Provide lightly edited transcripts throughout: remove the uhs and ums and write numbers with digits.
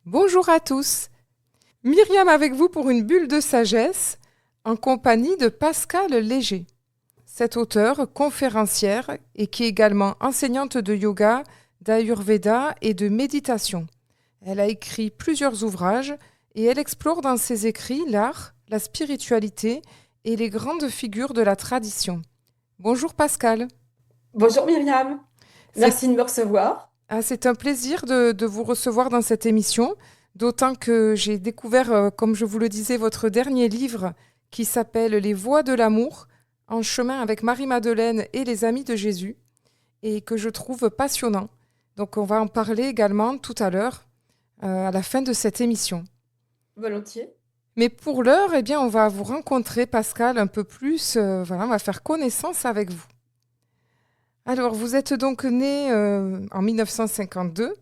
Bonjour à tous. Myriam avec vous pour une bulle de sagesse en compagnie de Pascal Léger. Cette auteure, conférencière et qui est également enseignante de yoga, d'ayurveda et de méditation. Elle a écrit plusieurs ouvrages et elle explore dans ses écrits l'art, la spiritualité et les grandes figures de la tradition. Bonjour Pascal. Bonjour Myriam, C'est merci de me recevoir. c'est un plaisir de vous recevoir dans cette émission, d'autant que j'ai découvert, comme je vous le disais, votre dernier livre qui s'appelle Les Voies de l'amour, en chemin avec Marie-Madeleine et les Amis de Jésus, et que je trouve passionnant. Donc on va en parler également tout à l'heure, à la fin de cette émission. Volontiers. Mais pour l'heure, eh bien, on va vous rencontrer, Pascal, un peu plus. Voilà, on va faire connaissance avec vous. Alors, vous êtes donc né en 1952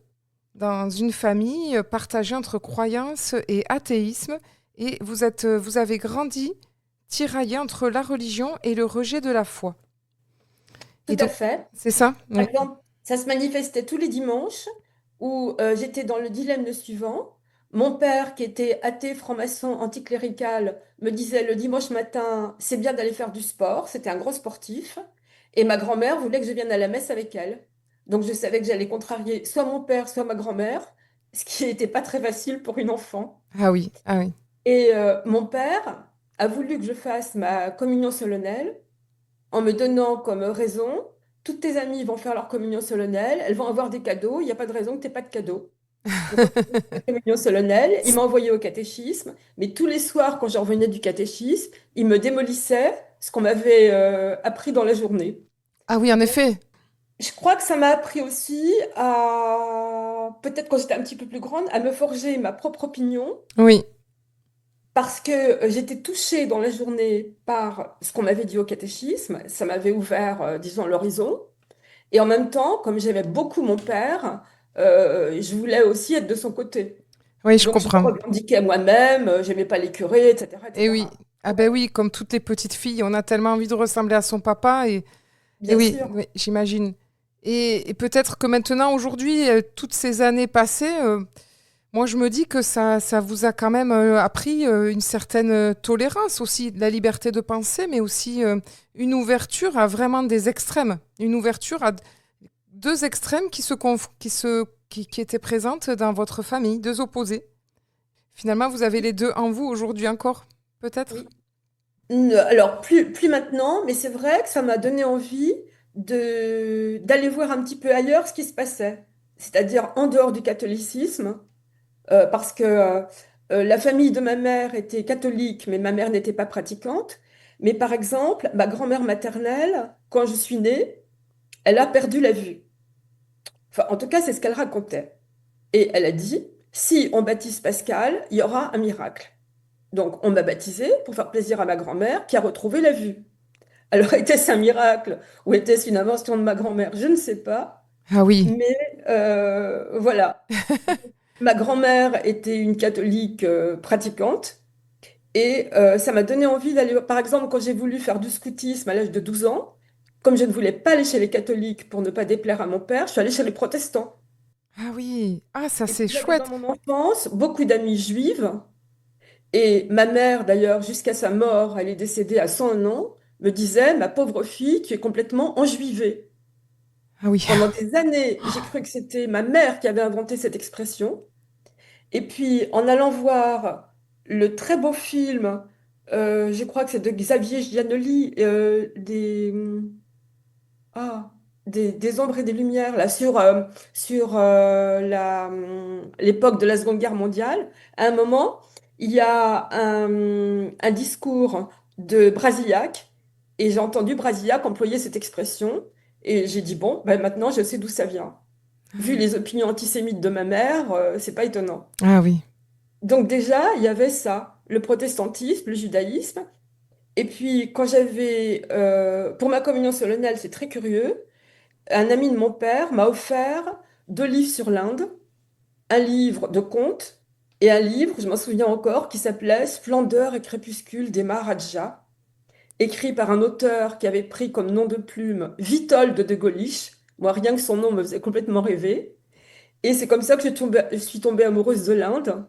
dans une famille partagée entre croyance et athéisme, et vous avez grandi tiraillé entre la religion et le rejet de la foi. Tout Et à donc, fait. c'est ça? Par Oui. exemple, ça se manifestait tous les dimanches où j'étais dans le dilemme le suivant. Mon père, qui était athée, franc-maçon, anticlérical, me disait le dimanche matin, c'est bien d'aller faire du sport. C'était un gros sportif. Et ma grand-mère voulait que je vienne à la messe avec elle. Donc je savais que j'allais contrarier soit mon père, soit ma grand-mère, ce qui n'était pas très facile pour une enfant. Ah oui, ah oui. Et mon père a voulu que je fasse ma communion solennelle en me donnant comme raison, toutes tes amies vont faire leur communion solennelle, elles vont avoir des cadeaux, il n'y a pas de raison que tu n'aies pas de cadeaux. Donc, quand j'ai fait ma communion solennelle, il m'a envoyé au catéchisme, mais tous les soirs, quand je revenais du catéchisme, il me démolissait ce qu'on m'avait appris dans la journée. Ah oui, en Donc, effet. je crois que ça m'a appris aussi à, peut-être quand j'étais un petit peu plus grande, à me forger ma propre opinion Oui. parce que j'étais touchée dans la journée par ce qu'on m'avait dit au catéchisme. Ça m'avait ouvert, disons, l'horizon. Et en même temps, comme j'aimais beaucoup mon père, je voulais aussi être de son côté. Oui, je Donc je me comprends. revendiquais moi-même, j'aimais pas les curés, etc., Et oui. etc. Ah ben oui, comme toutes les petites filles, on a tellement envie de ressembler à son papa et Bien oui, sûr. oui, j'imagine. Et peut-être que maintenant, aujourd'hui, toutes ces années passées, moi, je me dis que ça vous a quand même appris une certaine tolérance aussi, de la liberté de penser, mais aussi une ouverture à vraiment des extrêmes, une ouverture à deux extrêmes qui étaient présentes dans votre famille, deux opposés. Finalement, vous avez les deux en vous aujourd'hui encore, peut-être? Oui. Alors, plus maintenant, mais c'est vrai que ça m'a donné envie d'aller voir un petit peu ailleurs ce qui se passait, c'est-à-dire en dehors du catholicisme, parce que la famille de ma mère était catholique, mais ma mère n'était pas pratiquante. Mais par exemple, ma grand-mère maternelle, quand je suis née, elle a perdu la vue. Enfin, en tout cas, c'est ce qu'elle racontait. Et elle a dit, si on baptise Pascal, il y aura un miracle. Donc, on m'a baptisée pour faire plaisir à ma grand-mère qui a retrouvé la vue. Alors, était-ce un miracle ou était-ce une invention de ma grand-mère? Je ne sais pas. Ah oui, Mais voilà. Ma grand-mère était une catholique pratiquante et ça m'a donné envie d'aller, par exemple, quand j'ai voulu faire du scoutisme à l'âge de 12 ans, comme je ne voulais pas aller chez les catholiques pour ne pas déplaire à mon père, je suis allée chez les protestants. ah oui, ah ça Et c'est puis j'avais dans chouette. mon enfance beaucoup d'amies juives et ma mère, d'ailleurs, jusqu'à sa mort, elle est décédée à 101 ans, me disait, ma pauvre fille, tu es complètement enjuivée. Ah oui, Pendant des années, j'ai cru que c'était ma mère qui avait inventé cette expression. Et puis, en allant voir le très beau film, je crois que c'est de Xavier Giannoli, ah, des ombres et des lumières, là, sur l'époque de la Seconde Guerre mondiale, à un moment, il y a un discours de Brasillac, et j'ai entendu Brasillac employer cette expression, et j'ai dit, bon, ben maintenant, je sais d'où ça vient. Vu les opinions antisémites de ma mère, c'est pas étonnant. ah oui, Donc déjà, il y avait ça, le protestantisme, le judaïsme. Et puis, quand j'avais, pour ma communion solennelle, c'est très curieux, un ami de mon père m'a offert deux livres sur l'Inde, un livre de contes et un livre, je m'en souviens encore, qui s'appelait Splendeur et crépuscule des Maharajas, écrit par un auteur qui avait pris comme nom de plume Witold de Gaulish. Moi, rien que son nom me faisait complètement rêver. Et c'est comme ça que je suis tombée amoureuse de l'Inde.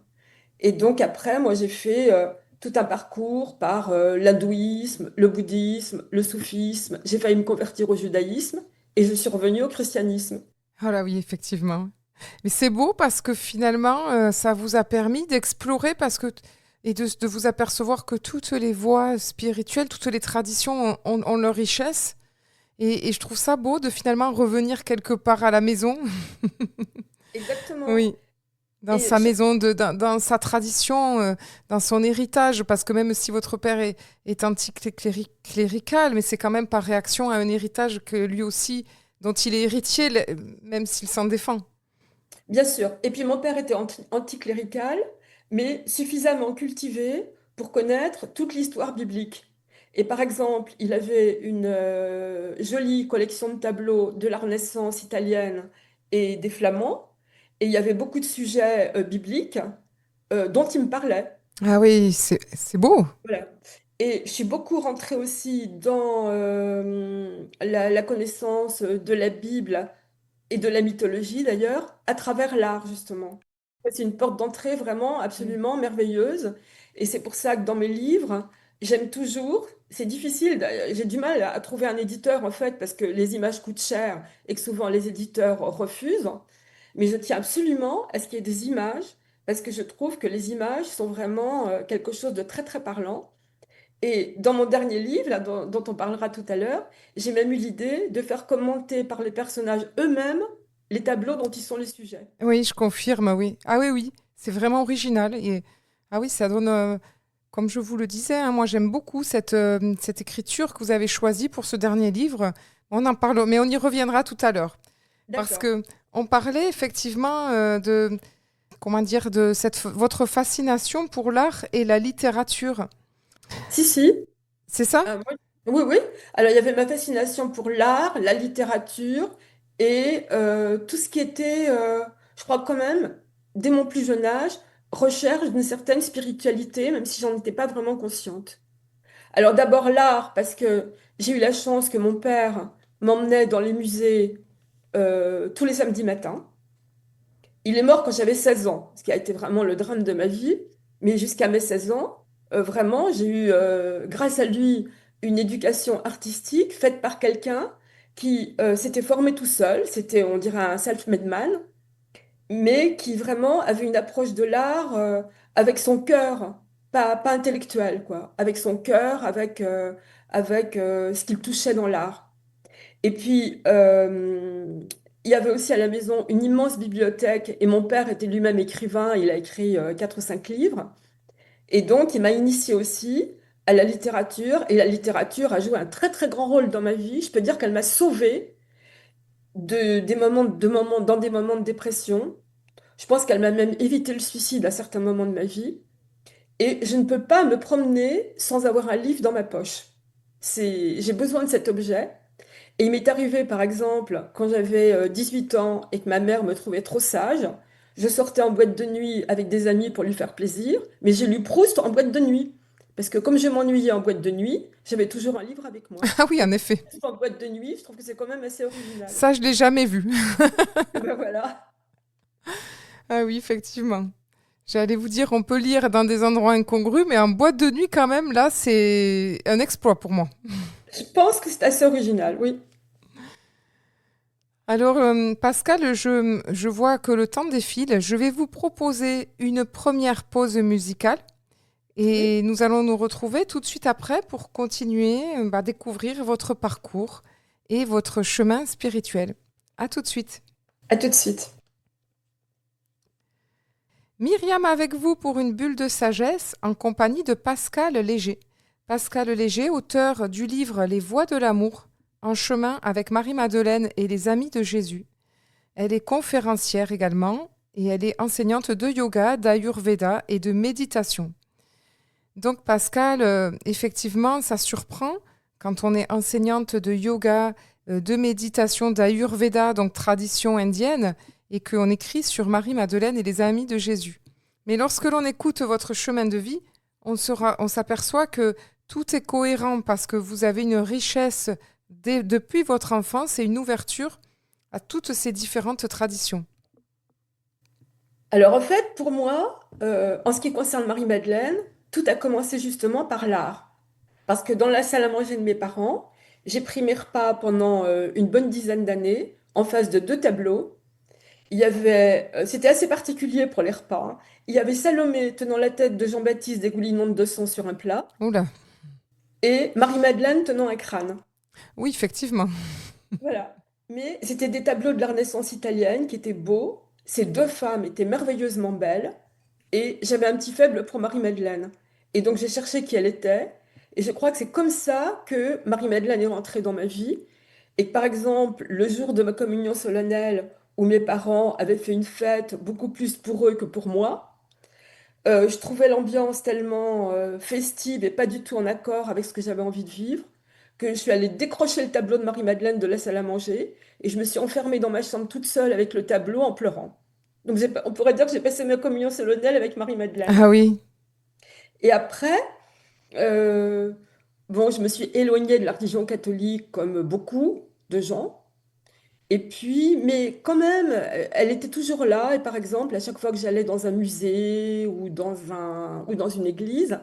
Et donc après, moi, j'ai fait tout un parcours par l'hindouisme, le bouddhisme, le soufisme. J'ai failli me convertir au judaïsme et je suis revenue au christianisme. Ah là oui, effectivement. Mais c'est beau parce que finalement, ça vous a permis d'explorer et de vous apercevoir que toutes les voies spirituelles, toutes les traditions ont leur richesse. Et je trouve ça beau de finalement revenir quelque part à la maison. Exactement. Oui, dans Et sa maison, dans sa tradition, dans son héritage. Parce que même si votre père est anticlérical, mais c'est quand même par réaction à un héritage que lui aussi, dont il est héritier, même s'il s'en défend. bien sûr. Et puis mon père était anticlérical, mais suffisamment cultivé pour connaître toute l'histoire biblique. Et par exemple, il avait une jolie collection de tableaux de la Renaissance italienne et des Flamands. Et il y avait beaucoup de sujets bibliques dont il me parlait. Ah oui, c'est beau. Voilà. Et je suis beaucoup rentrée aussi dans la connaissance de la Bible et de la mythologie d'ailleurs, à travers l'art justement. C'est une porte d'entrée vraiment Mm. absolument merveilleuse. Et c'est pour ça que dans mes livres, j'aime toujours, c'est difficile, j'ai du mal à trouver un éditeur en fait, parce que les images coûtent cher et que souvent les éditeurs refusent. Mais je tiens absolument à ce qu'il y ait des images, parce que je trouve que les images sont vraiment quelque chose de très très parlant. Et dans mon dernier livre, là, dont on parlera tout à l'heure, j'ai même eu l'idée de faire commenter par les personnages eux-mêmes les tableaux dont ils sont les sujets. Oui, je confirme, oui. Ah oui, oui, c'est vraiment original. Et ah oui, ça donne, comme je vous le disais, hein, moi j'aime beaucoup cette écriture que vous avez choisie pour ce dernier livre. On en parle, mais on y reviendra tout à l'heure. Parce D'accord. que on parlait effectivement de, comment dire, de votre fascination pour l'art et la littérature. Si, si. C'est ça? Oui, oui. Alors, il y avait ma fascination pour l'art, la littérature et tout ce qui était, je crois quand même, dès mon plus jeune âge, recherche d'une certaine spiritualité, même si j'en étais pas vraiment consciente. Alors, d'abord l'art, parce que j'ai eu la chance que mon père m'emmenait dans les musées tous les samedis matins. Il est mort quand j'avais 16 ans, ce qui a été vraiment le drame de ma vie. Mais jusqu'à mes 16 ans, vraiment, j'ai eu, grâce à lui, une éducation artistique faite par quelqu'un qui s'était formé tout seul. C'était, on dirait, un self-made man, mais qui vraiment avait une approche de l'art avec son cœur, pas intellectuel, quoi. Avec son cœur, avec ce qu'il touchait dans l'art. Et puis, il y avait aussi à la maison une immense bibliothèque et mon père était lui-même écrivain, il a écrit 4 ou 5 livres. Et donc, il m'a initié aussi à la littérature et la littérature a joué un très très grand rôle dans ma vie. Je peux dire qu'elle m'a sauvée dans des moments de dépression. Je pense qu'elle m'a même évité le suicide à certains moments de ma vie. Et je ne peux pas me promener sans avoir un livre dans ma poche. J'ai besoin de cet objet. Et il m'est arrivé, par exemple, quand j'avais 18 ans et que ma mère me trouvait trop sage, je sortais en boîte de nuit avec des amis pour lui faire plaisir, mais j'ai lu Proust en boîte de nuit. Parce que comme je m'ennuyais en boîte de nuit, j'avais toujours un livre avec moi. Ah oui, en effet. Proust en boîte de nuit, je trouve que c'est quand même assez original. Ça, je l'ai jamais vu. Et ben voilà. Ah oui, effectivement. J'allais vous dire, on peut lire dans des endroits incongrus, mais en boîte de nuit, quand même, là, c'est un exploit pour moi. Je pense que c'est assez original, oui. Alors, Pascal, je vois que le temps défile. Je vais vous proposer une première pause musicale Oui, et nous allons nous retrouver tout de suite après pour continuer à découvrir votre parcours et votre chemin spirituel. À tout de suite. à tout de suite. Myriam avec vous pour une bulle de sagesse en compagnie de Pascal Léger. Pascal Léger, auteur du livre Les Voies de l'amour, en chemin avec Marie-Madeleine et les Amis de Jésus. Elle est conférencière également et elle est enseignante de yoga, d'ayurveda et de méditation. Donc Pascal, effectivement, ça surprend quand on est enseignante de yoga, de méditation, d'ayurveda, donc tradition indienne, et qu'on écrit sur Marie-Madeleine et les Amis de Jésus. Mais lorsque l'on écoute votre chemin de vie, on s'aperçoit que tout est cohérent parce que vous avez une richesse depuis votre enfance et une ouverture à toutes ces différentes traditions. Alors en fait, pour moi, en ce qui concerne Marie-Madeleine, tout a commencé justement par l'art. Parce que dans la salle à manger de mes parents, j'ai pris mes repas pendant une bonne dizaine d'années en face de deux tableaux. C'était assez particulier pour les repas, hein. Il y avait Salomé tenant la tête de Jean-Baptiste dégoulinante de sang sur un plat Oula. et Marie-Madeleine tenant un crâne. Oui, effectivement. Voilà. Mais c'était des tableaux de la Renaissance italienne qui étaient beaux. Ces deux femmes étaient merveilleusement belles et j'avais un petit faible pour Marie-Madeleine. Et donc j'ai cherché qui elle était et je crois que c'est comme ça que Marie-Madeleine est rentrée dans ma vie et que par exemple le jour de ma communion solennelle où mes parents avaient fait une fête beaucoup plus pour eux que pour moi, je trouvais l'ambiance tellement festive et pas du tout en accord avec ce que j'avais envie de vivre, que je suis allée décrocher le tableau de Marie-Madeleine de la salle à manger et je me suis enfermée dans ma chambre toute seule avec le tableau en pleurant. Donc on pourrait dire que j'ai passé ma communion solennelle avec Marie-Madeleine. Ah oui. Et après, euh, bon, je me suis éloignée de la religion catholique comme beaucoup de gens. Et puis, mais quand même, elle était toujours là. Et par exemple, à chaque fois que j'allais dans un musée ou dans une église,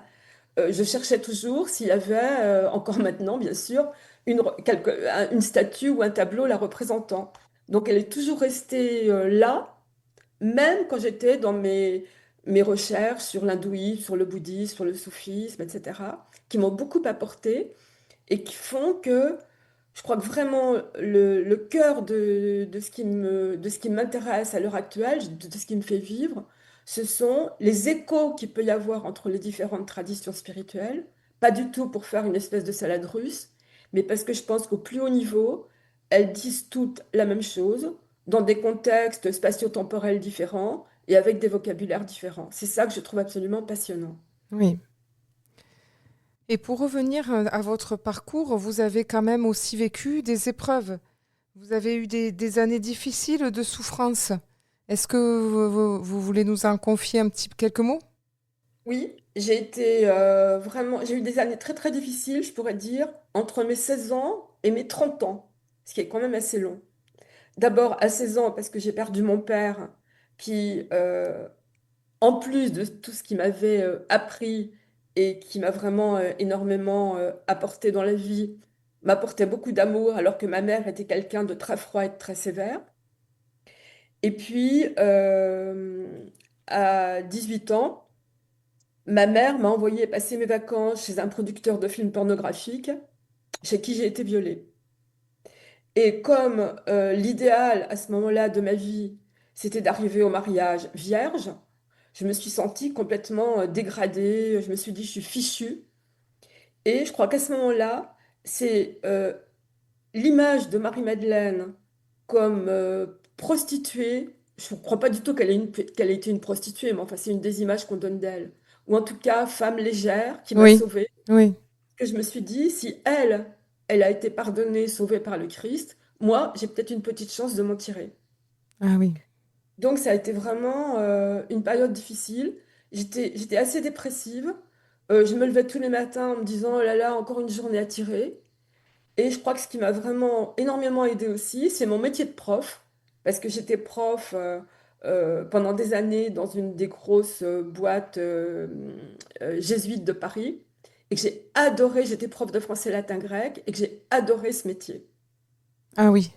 je cherchais toujours s'il y avait, encore maintenant bien sûr, une statue ou un tableau la représentant. Donc elle est toujours restée là, même quand j'étais dans mes recherches sur l'hindouisme, sur le bouddhisme, sur le soufisme, etc., qui m'ont beaucoup apporté et qui font que je crois que vraiment le cœur de ce qui m'intéresse à l'heure actuelle, de ce qui me fait vivre, ce sont les échos qu'il peut y avoir entre les différentes traditions spirituelles, pas du tout pour faire une espèce de salade russe, mais parce que je pense qu'au plus haut niveau, elles disent toutes la même chose, dans des contextes spatio-temporels différents et avec des vocabulaires différents. C'est ça que je trouve absolument passionnant. Oui. Et pour revenir à votre parcours, vous avez quand même aussi vécu des épreuves. Vous avez eu des années difficiles de souffrance. Est-ce que vous voulez nous en confier un petit quelques mots? Oui, j'ai eu des années très très difficiles, je pourrais dire, entre mes 16 ans et mes 30 ans, ce qui est quand même assez long. D'abord à 16 ans parce que j'ai perdu mon père qui, en plus de tout ce qu'il m'avait appris et qui m'a vraiment énormément apporté dans la vie, m'apportait beaucoup d'amour alors que ma mère était quelqu'un de très froid et de très sévère. Et puis à 18 ans, ma mère m'a envoyé passer mes vacances chez un producteur de films pornographiques, chez qui j'ai été violée. Et comme l'idéal à ce moment-là de ma vie, c'était d'arriver au mariage vierge, je me suis sentie complètement dégradée, je me suis dit, je suis fichue. Et je crois qu'à ce moment-là, c'est l'image de Marie-Madeleine comme prostituée. Je ne crois pas du tout qu'elle ait été une prostituée, mais enfin, c'est une des images qu'on donne d'elle. Ou en tout cas, femme légère qui m'a Oui, sauvée. oui. Que je me suis dit, si elle a été pardonnée, sauvée par le Christ, moi, j'ai peut-être une petite chance de m'en tirer. Ah oui. Donc ça a été vraiment une période difficile. J'étais assez dépressive. Je me levais tous les matins en me disant, oh là là, encore une journée à tirer. Et je crois que ce qui m'a vraiment énormément aidée aussi, c'est mon métier de prof. Parce que j'étais prof pendant des années dans une des grosses boîtes jésuites de Paris. Et que j'ai adoré, j'étais prof de français latin grec, et que j'ai adoré ce métier. Ah oui.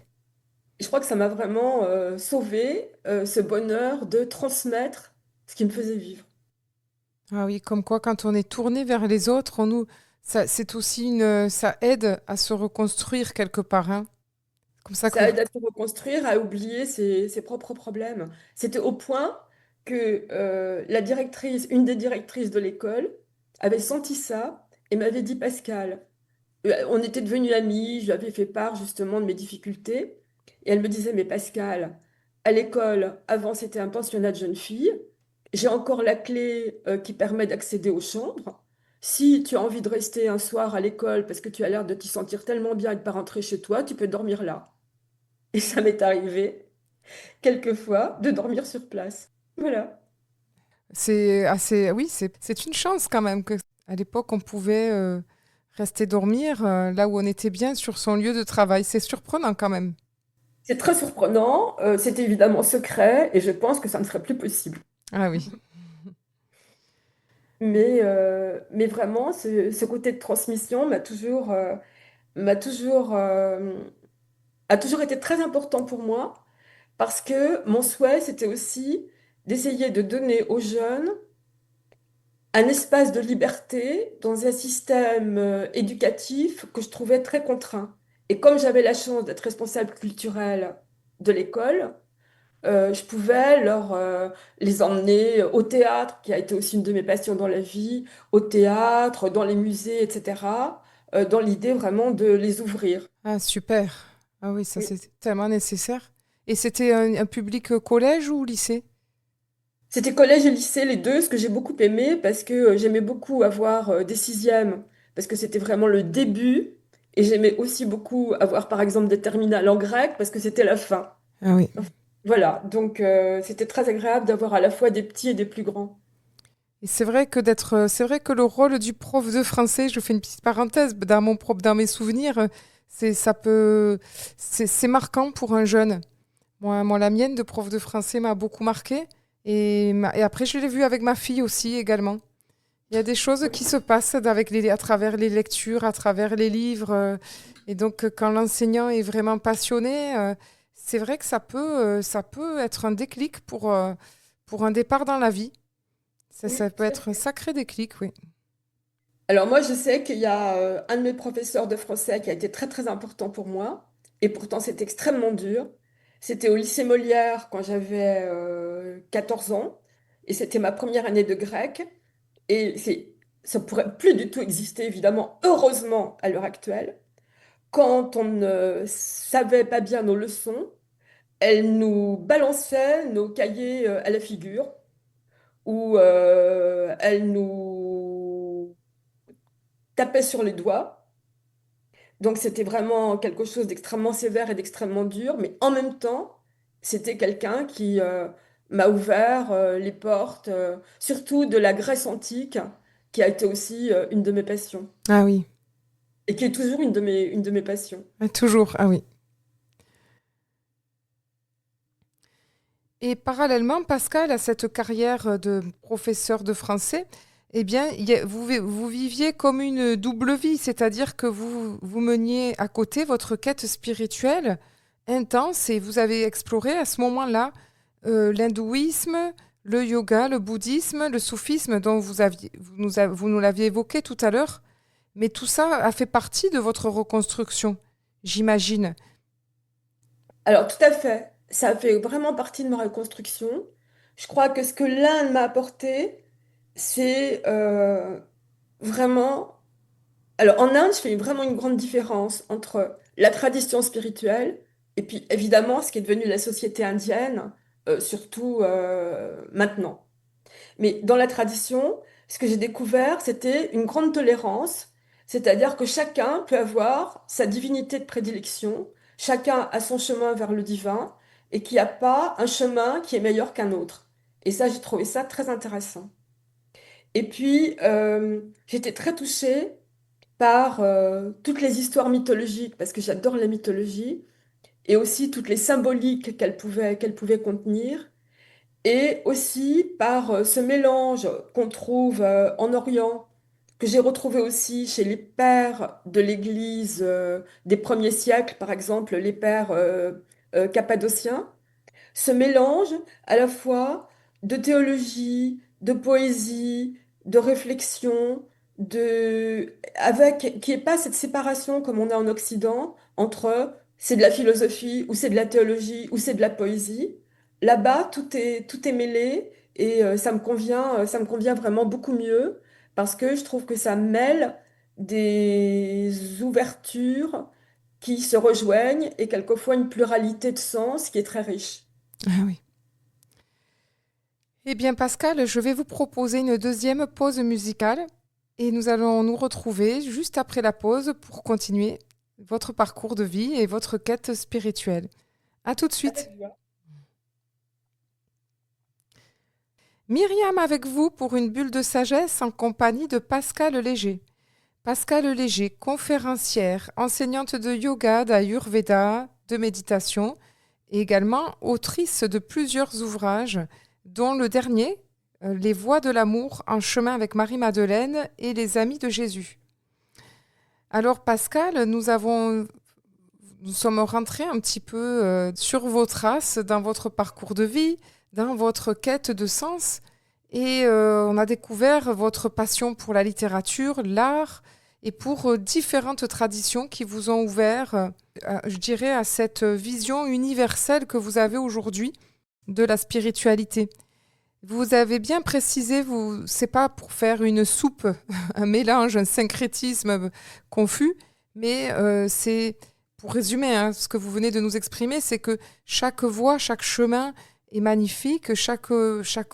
Et je crois que ça m'a vraiment sauvé ce bonheur de transmettre ce qui me faisait vivre. Ah oui, comme quoi quand on est tourné vers les autres, ça, c'est aussi ça aide à se reconstruire quelque part, hein. Comme ça que Ça aide à se reconstruire, à oublier ses propres problèmes. C'était au point que une des directrices de l'école, avait senti ça et m'avait dit, Pascal, on était devenus amis, je lui avais fait part justement de mes difficultés. Et elle me disait, mais Pascal, à l'école, avant c'était un pensionnat de jeunes filles, j'ai encore la clé qui permet d'accéder aux chambres. Si tu as envie de rester un soir à l'école parce que tu as l'air de t'y sentir tellement bien et de pas rentrer chez toi, tu peux dormir là. Et ça m'est arrivé, quelquefois, de dormir sur place. Voilà. c'est assez, oui, c'est une chance quand même que à l'époque on pouvait rester dormir là où on était bien sur son lieu de travail. C'est surprenant quand même. C'est très surprenant, c'est évidemment secret et je pense que ça ne serait plus possible. Ah oui. Mais vraiment, ce côté de transmission m'a toujours, a toujours été très important pour moi parce que mon souhait, c'était aussi d'essayer de donner aux jeunes un espace de liberté dans un système éducatif que je trouvais très contraint. Et comme j'avais la chance d'être responsable culturelle de l'école, je pouvais les emmener au théâtre, qui a été aussi une de mes passions dans la vie, au théâtre, dans les musées, etc., dans l'idée vraiment de les ouvrir. Ah, super. Ah oui, ça Oui. c'est tellement nécessaire. Et c'était un public collège ou lycée? C'était collège et lycée, les deux, ce que j'ai beaucoup aimé, parce que j'aimais beaucoup avoir des sixièmes, parce que c'était vraiment le début, et j'aimais aussi beaucoup avoir, par exemple, des terminales en grec, parce que c'était la fin. Ah oui. Voilà, donc c'était très agréable d'avoir à la fois des petits et des plus grands. Et c'est vrai que le rôle du prof de français, je fais une petite parenthèse, dans mes souvenirs, c'est marquant pour un jeune. Moi, la mienne de prof de français m'a beaucoup marqué. Et après, je l'ai vu avec ma fille aussi également. Il y a des choses qui se passent à travers les lectures, à travers les livres. Et donc, quand l'enseignant est vraiment passionné, c'est vrai que ça peut être un déclic pour un départ dans la vie. Oui, Ça peut tout à être un fait. sacré déclic, oui. Alors moi, je sais qu'il y a un de mes professeurs de français qui a été très très important pour moi, et pourtant c'est extrêmement dur. C'était au lycée Molière quand j'avais 14 ans, et c'était ma première année de grec, et ça pourrait plus du tout exister, évidemment, heureusement à l'heure actuelle. Quand on ne savait pas bien nos leçons, elle nous balançait nos cahiers à la figure, ou elle nous tapait sur les doigts. Donc c'était vraiment quelque chose d'extrêmement sévère et d'extrêmement dur, mais en même temps, c'était quelqu'un qui m'a ouvert les portes, surtout de la Grèce antique, qui a été aussi une de mes passions, Ah oui, et qui est toujours une de mes passions. ah, toujours, ah oui. Et parallèlement, Pascal, à cette carrière de professeur de français, eh bien, vous viviez comme une double vie, c'est-à-dire que vous meniez à côté votre quête spirituelle intense et vous avez exploré à ce moment-là l'hindouisme, le yoga, le bouddhisme, le soufisme dont vous nous l'aviez évoqué tout à l'heure. Mais tout ça a fait partie de votre reconstruction, j'imagine. Alors tout à fait, ça fait vraiment partie de ma reconstruction. Je crois que ce que l'Inde m'a apporté, c'est vraiment... Alors en Inde, je fais vraiment une grande différence entre la tradition spirituelle et puis évidemment ce qui est devenu la société indienne, surtout maintenant. Mais dans la tradition, ce que j'ai découvert, c'était une grande tolérance, c'est-à-dire que chacun peut avoir sa divinité de prédilection, chacun a son chemin vers le divin, et qu'il n'y a pas un chemin qui est meilleur qu'un autre. Et ça, j'ai trouvé ça très intéressant. Et puis, j'étais très touchée par toutes les histoires mythologiques, parce que j'adore la mythologie, et aussi toutes les symboliques qu'elle pouvait contenir. Et aussi par ce mélange qu'on trouve en Orient, que j'ai retrouvé aussi chez les pères de l'Église des premiers siècles, par exemple les pères cappadociens, ce mélange à la fois de théologie, de poésie, de réflexion, avec qui n'est pas cette séparation comme on a en Occident entre c'est de la philosophie ou c'est de la théologie ou c'est de la poésie. Là-bas, tout est mêlé et ça me convient vraiment beaucoup mieux parce que je trouve que ça mêle des ouvertures qui se rejoignent et quelquefois une pluralité de sens qui est très riche. Ah oui. Eh bien, Pascal, je vais vous proposer une deuxième pause musicale et nous allons nous retrouver juste après la pause pour continuer votre parcours de vie et votre quête spirituelle. À tout de suite. Avec joie. Myriam avec vous pour une bulle de sagesse en compagnie de Pascal Léger. Pascal Léger, conférencière, enseignante de yoga, d'ayurveda, de méditation, et également autrice de plusieurs ouvrages, dont le dernier, Les Voies de l'amour en chemin avec Marie-Madeleine et les Amis de Jésus. Alors Pascal, nous sommes rentrés un petit peu sur vos traces dans votre parcours de vie, dans votre quête de sens, et on a découvert votre passion pour la littérature, l'art, et pour différentes traditions qui vous ont ouvert, je dirais, à cette vision universelle que vous avez aujourd'hui de la spiritualité. Vous avez bien précisé, c'est pas pour faire une soupe, un mélange, un syncrétisme confus, mais c'est, pour résumer hein, ce que vous venez de nous exprimer, c'est que chaque voie, chaque chemin est magnifique, chaque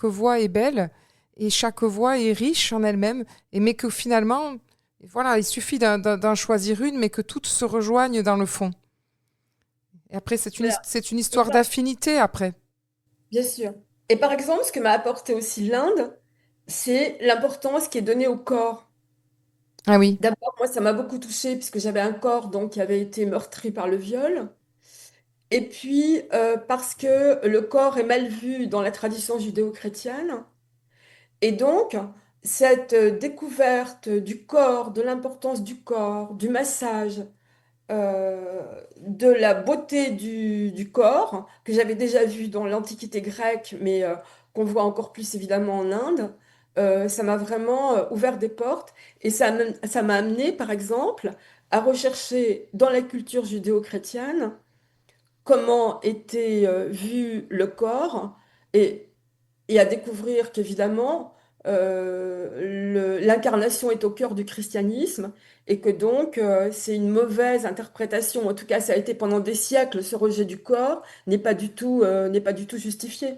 voie est belle et chaque voie est riche en elle-même, et mais que finalement, voilà, il suffit d'en choisir une, mais que toutes se rejoignent dans le fond. Et après, Voilà. c'est une Et histoire d'affinité après. bien sûr. Et par exemple, ce que m'a apporté aussi l'Inde, c'est l'importance qui est donnée au corps. Ah oui, D'abord, moi, ça m'a beaucoup touchée puisque j'avais un corps donc, qui avait été meurtri par le viol. Et puis, parce que le corps est mal vu dans la tradition judéo-chrétienne. Et donc, cette découverte du corps, de l'importance du corps, du massage, de la beauté du corps, que j'avais déjà vu dans l'Antiquité grecque, mais qu'on voit encore plus évidemment en Inde, ça m'a vraiment ouvert des portes. Et ça m'a amené, par exemple, à rechercher dans la culture judéo-chrétienne comment était vu le corps et, et à découvrir qu'évidemment, l'incarnation est au cœur du christianisme et que donc c'est une mauvaise interprétation, en tout cas ça a été pendant des siècles, ce rejet du corps n'est pas du tout justifié.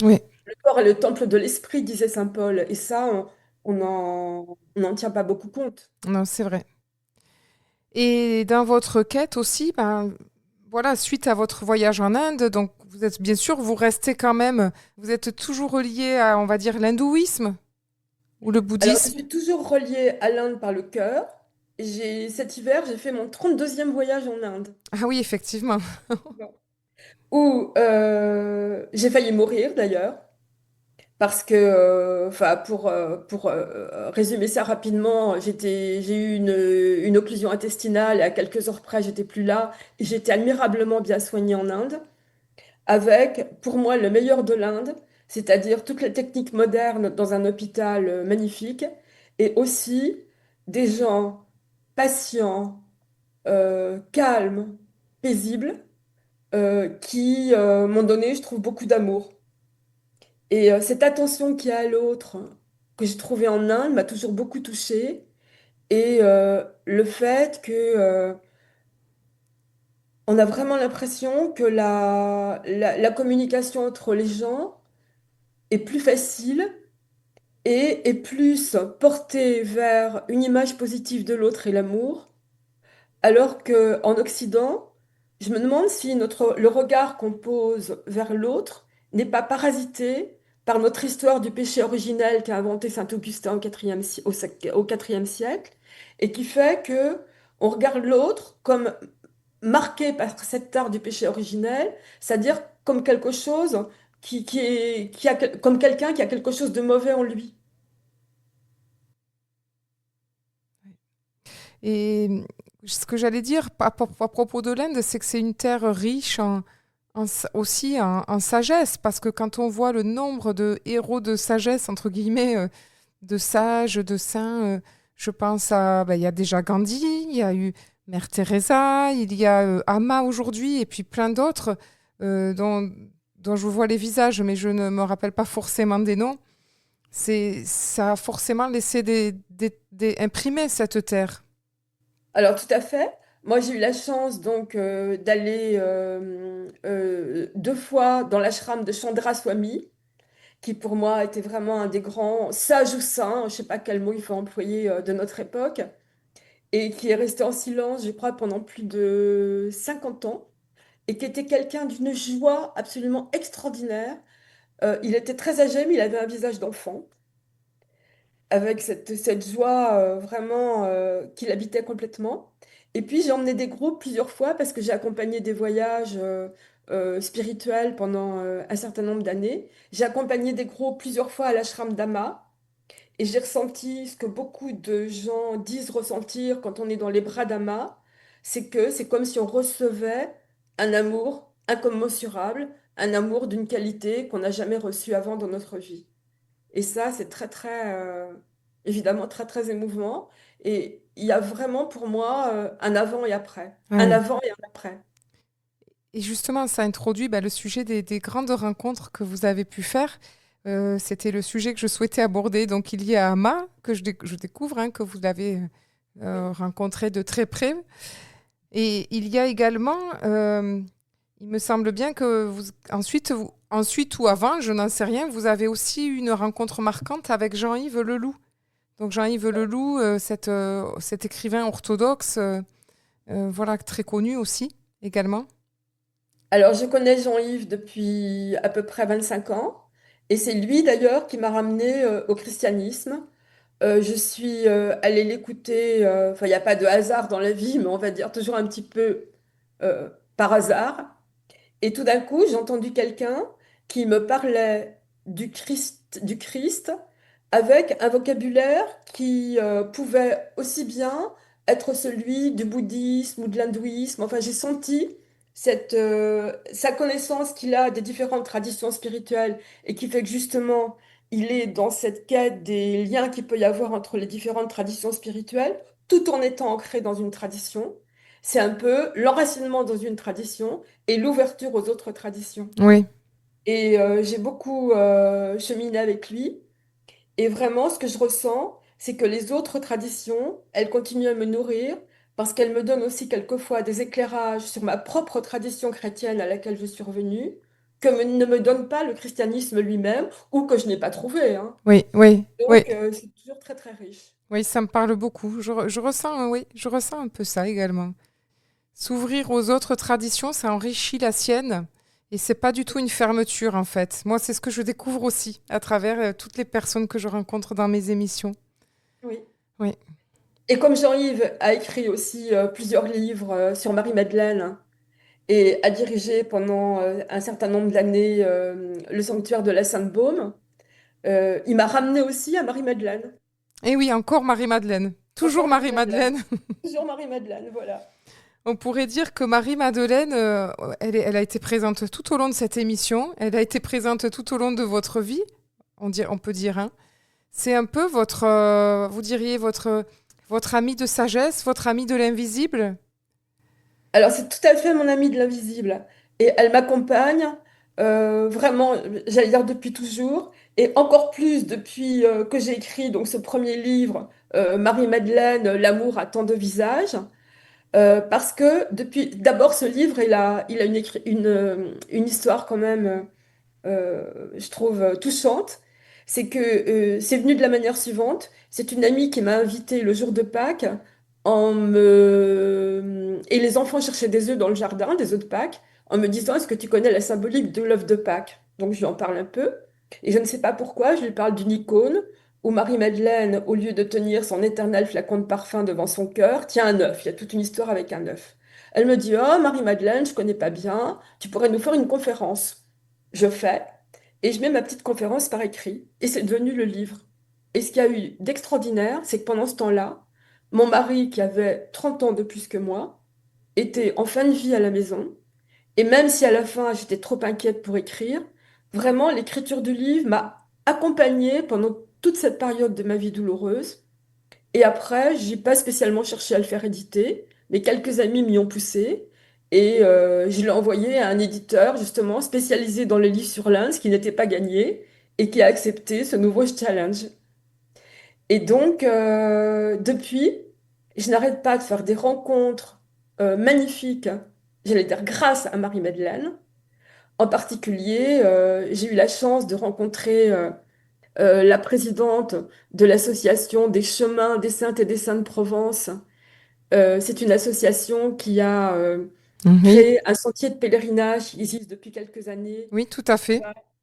oui, Le corps est le temple de l'esprit, disait Saint Paul, et ça, on n'en tient pas beaucoup compte. non, c'est vrai. Et dans votre quête aussi, ben, voilà, suite à votre voyage en Inde, donc vous êtes bien sûr, vous restez quand même, vous êtes toujours relié à, on va dire, l'hindouisme ou le Alors, je bouddhisme. suis toujours reliée à l'Inde par le cœur. Cet hiver, j'ai fait mon 32e voyage en Inde. Ah oui, effectivement. Où j'ai failli mourir d'ailleurs, parce que, enfin, pour résumer ça rapidement, j'ai eu une occlusion intestinale et à quelques heures près, j'étais plus là. Et j'ai été admirablement bien soignée en Inde, avec, pour moi, le meilleur de l'Inde, c'est-à-dire toutes les techniques modernes dans un hôpital magnifique, et aussi des gens patients, calmes, paisibles, qui m'ont donné, je trouve, beaucoup d'amour. Et cette attention qu'il y a à l'autre, que j'ai trouvée en Inde, m'a toujours beaucoup touchée. Et le fait que on a vraiment l'impression que la communication entre les gens est plus facile et est plus portée vers une image positive de l'autre et l'amour. Alors qu'en Occident, je me demande si le regard qu'on pose vers l'autre n'est pas parasité par notre histoire du péché originel qu'a inventé Saint Augustin au IVe siècle, et qui fait que on regarde l'autre comme marqué par cet art du péché originel, c'est-à-dire comme quelque chose comme quelqu'un qui a quelque chose de mauvais en lui. Et ce que j'allais dire à propos de l'Inde, c'est que c'est une terre riche aussi en sagesse, parce que quand on voit le nombre de héros de sagesse, entre guillemets, de sages, de saints, je pense à, ben, il y a déjà Gandhi, il y a eu Mère Teresa, il y a Amma aujourd'hui, et puis plein d'autres dont je vois les visages, mais je ne me rappelle pas forcément des noms. Ça a forcément laissé imprimer cette terre. Alors tout à fait. Moi, j'ai eu la chance donc d'aller 2 fois dans l'ashram de Chandra Swami, qui pour moi était vraiment un des grands sages ou saints, je ne sais pas quel mot il faut employer de notre époque, et qui est resté en silence, je crois, pendant plus de 50 ans, et qui était quelqu'un d'une joie absolument extraordinaire. Il était très âgé, mais il avait un visage d'enfant, avec cette joie vraiment qui l'habitait complètement. Et puis j'ai emmené des groupes plusieurs fois parce que j'ai accompagné des voyages spirituel pendant un certain nombre d'années. J'ai accompagné des groupes plusieurs fois à l'ashram d'Ama et j'ai ressenti ce que beaucoup de gens disent ressentir quand on est dans les bras d'Ama, c'est que c'est comme si on recevait un amour incommensurable, un amour d'une qualité qu'on n'a jamais reçu avant dans notre vie. Et ça, c'est très, très, évidemment, très, très émouvant. Et il y a vraiment pour moi un avant et après. Un Ouais. avant et un après. Et justement, ça introduit le sujet des grandes rencontres que vous avez pu faire. C'était le sujet que je souhaitais aborder. Donc, il y a Ama, je découvre, hein, que vous l'avez rencontré de très près. Et il y a également, il me semble bien que ensuite ou avant, je n'en sais rien, vous avez aussi eu une rencontre marquante avec Jean-Yves Leloup. Donc, Jean-Yves Leloup, cet écrivain orthodoxe, voilà, très connu aussi, également. Alors, je connais Jean-Yves depuis à peu près 25 ans. Et c'est lui, d'ailleurs, qui m'a ramené au christianisme. Je suis allée l'écouter. Enfin, il n'y a pas de hasard dans la vie, mais on va dire toujours un petit peu euh, par hasard. Et tout d'un coup, j'ai entendu quelqu'un qui me parlait du Christ avec un vocabulaire qui pouvait aussi bien être celui du bouddhisme ou de l'hindouisme. Enfin, j'ai senti sa connaissance qu'il a des différentes traditions spirituelles et qui fait que justement, il est dans cette quête des liens qu'il peut y avoir entre les différentes traditions spirituelles, tout en étant ancré dans une tradition. C'est un peu l'enracinement dans une tradition et l'ouverture aux autres traditions. Oui, Et j'ai beaucoup cheminé avec lui. Et vraiment, ce que je ressens, c'est que les autres traditions, elles continuent à me nourrir parce qu'elles me donnent aussi quelquefois des éclairages sur ma propre tradition chrétienne à laquelle je suis revenue, ne me donne pas le christianisme lui-même ou que je n'ai pas trouvé, hein. oui, oui, oui. Donc, c'est toujours très, très riche. Oui, ça me parle beaucoup. Je ressens, oui, je ressens un peu ça également. S'ouvrir aux autres traditions, ça enrichit la sienne. Et c'est pas du tout une fermeture, en fait. Moi, c'est ce que je découvre aussi à travers toutes les personnes que je rencontre dans mes émissions. Oui. Oui. Et comme Jean-Yves a écrit aussi plusieurs livres sur Marie-Madeleine, et a dirigé pendant un certain nombre d'années le sanctuaire de la Sainte-Baume. Il m'a ramené aussi à Marie-Madeleine. Et oui, encore Marie-Madeleine. Toujours Encore Marie-Madeleine. Marie-Madeleine. Toujours Marie-Madeleine, voilà. On pourrait dire que Marie-Madeleine, elle a été présente tout au long de cette émission. Elle a été présente tout au long de votre vie. On peut dire, hein. C'est un peu vous diriez, votre ami de sagesse, votre ami de l'invisible. Alors, c'est tout à fait mon amie de l'invisible. Et elle m'accompagne vraiment, j'allais dire depuis toujours, et encore plus depuis que j'ai écrit donc, ce premier livre, Marie-Madeleine, L'amour à tant de visages. Parce que depuis, d'abord, ce livre, il a une histoire quand même je trouve touchante, c'est que c'est venu de la manière suivante. C'est une amie qui m'a invitée le jour de Pâques et les enfants cherchaient des œufs dans le jardin, des œufs de Pâques, en me disant, est-ce que tu connais la symbolique de l'œuf de Pâques? Donc je lui en parle un peu. Et je ne sais pas pourquoi, je lui parle d'une icône où Marie-Madeleine, au lieu de tenir son éternel flacon de parfum devant son cœur, tient un œuf. Il y a toute une histoire avec un œuf. Elle me dit, oh Marie-Madeleine, je connais pas bien, tu pourrais nous faire une conférence. Je fais et je mets ma petite conférence par écrit et c'est devenu le livre. Et ce qu'il y a eu d'extraordinaire, c'est que pendant ce temps-là, mon mari, qui avait 30 ans de plus que moi, était en fin de vie à la maison. Et même si à la fin j'étais trop inquiète pour écrire, vraiment l'écriture du livre m'a accompagnée pendant toute cette période de ma vie douloureuse. Et après, j'ai pas spécialement cherché à le faire éditer, mais quelques amis m'y ont poussé. Et je l'ai envoyé à un éditeur, justement, spécialisé dans les livres sur l'Inde, ce qui n'était pas gagné, et qui a accepté ce nouveau challenge. Et donc, depuis, je n'arrête pas de faire des rencontres magnifiques, j'allais dire grâce à Marie-Madeleine. En particulier, j'ai eu la chance de rencontrer la présidente de l'association des chemins des Saintes et des Saints de Provence. C'est une association qui a Oui, créé un sentier de pèlerinage qui existe depuis quelques années, oui, tout à fait.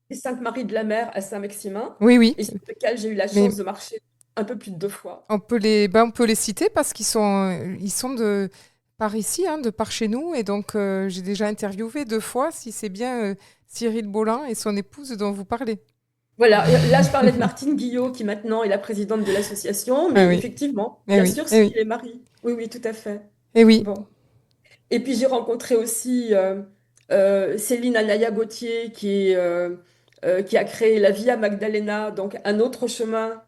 les Saintes-Maries de la Mer à Saint-Maximin, Oui, oui. et sur lequel j'ai eu la Mais chance de marcher un peu plus de 2 fois. on peut les citer parce ils sont par ici, hein, de par chez nous. Et donc, j'ai déjà interviewé 2 fois, si c'est bien Cyril Bolin et son épouse dont vous parlez. Voilà, et là je parlais de Martine Guillot qui maintenant est la présidente de l'association, Ah mais oui, effectivement, eh bien oui, sûr, eh Cyril oui, et Marie. Oui, oui, tout à fait. eh oui. Bon. Et puis j'ai rencontré aussi Céline Anaya-Gauthier qui a créé la Via Magdalena, donc un autre chemin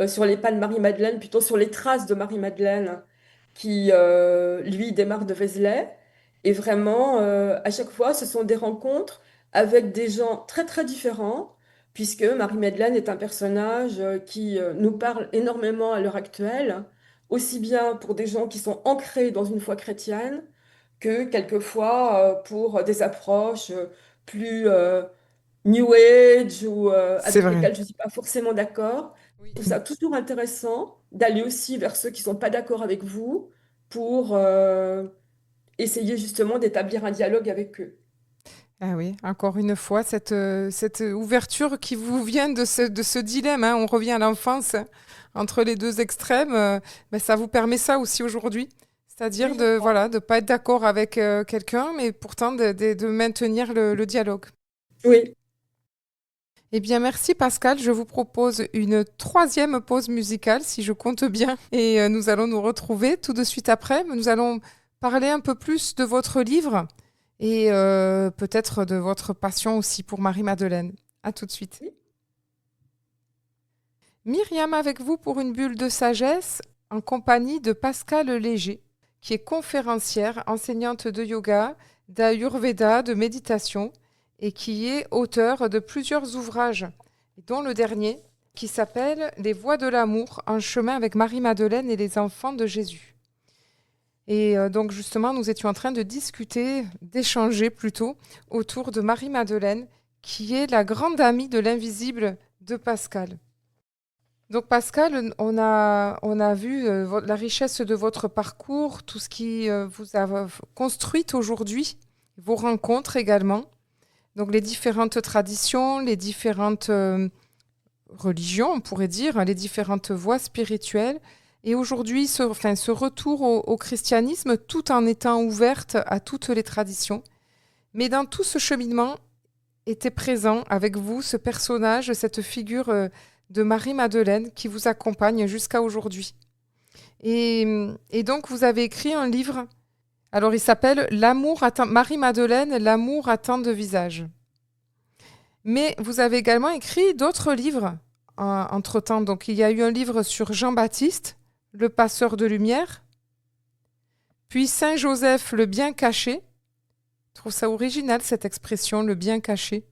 sur les pas de Marie-Madeleine, plutôt sur les traces de Marie-Madeleine, qui lui démarre de Vézelay. Et vraiment, à chaque fois, ce sont des rencontres avec des gens très très différents, puisque Marie-Madeleine est un personnage qui nous parle énormément à l'heure actuelle, aussi bien pour des gens qui sont ancrés dans une foi chrétienne, que quelquefois pour des approches plus New Age ou C'est avec vrai. lesquelles je ne suis pas forcément d'accord. Oui. Je trouve ça toujours intéressant d'aller aussi vers ceux qui ne sont pas d'accord avec vous pour essayer justement d'établir un dialogue avec eux. Ah oui, encore une fois, cette ouverture qui vous vient de ce dilemme, hein, on revient à l'enfance entre les deux extrêmes, ben, ça vous permet ça aussi aujourd'hui. C'est-à-dire Oui, je de crois. voilà, de pas être d'accord avec quelqu'un, mais pourtant de maintenir le dialogue. Oui, Eh bien, merci Pascal. Je vous propose une troisième pause musicale, si je compte bien, et nous allons nous retrouver tout de suite après. Nous allons parler un peu plus de votre livre et peut-être de votre passion aussi pour Marie-Madeleine. À tout de suite. oui. Myriam avec vous pour une bulle de sagesse en compagnie de Pascal Léger, qui est conférencière, enseignante de yoga, d'ayurveda, de méditation et qui est auteur de plusieurs ouvrages, dont le dernier qui s'appelle Les voies de l'amour, un chemin avec Marie-Madeleine et les enfants de Jésus. Et donc justement, nous étions en train de discuter, d'échanger plutôt, autour de Marie-Madeleine, qui est la grande amie de l'invisible de Pascal. Donc Pascal, on a vu la richesse de votre parcours, tout ce qui vous a construit aujourd'hui, vos rencontres également, donc les différentes traditions, les différentes religions, on pourrait dire, les différentes voies spirituelles, et aujourd'hui ce retour au christianisme tout en étant ouverte à toutes les traditions. Mais dans tout ce cheminement était présent avec vous ce personnage, cette figure de Marie-Madeleine qui vous accompagne jusqu'à aujourd'hui. Et donc, vous avez écrit un livre. Alors, il s'appelle Marie-Madeleine, l'amour à tant de visages. Mais vous avez également écrit d'autres livres entre-temps. Donc, il y a eu un livre sur Jean-Baptiste, le passeur de lumière, puis Saint-Joseph, le bien caché. Je trouve ça original, cette expression, le bien caché.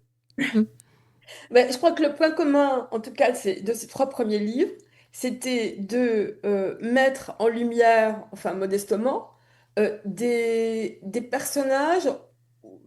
Ben, je crois que le point commun, en tout cas, de ces trois premiers livres, c'était de mettre en lumière, enfin modestement, des personnages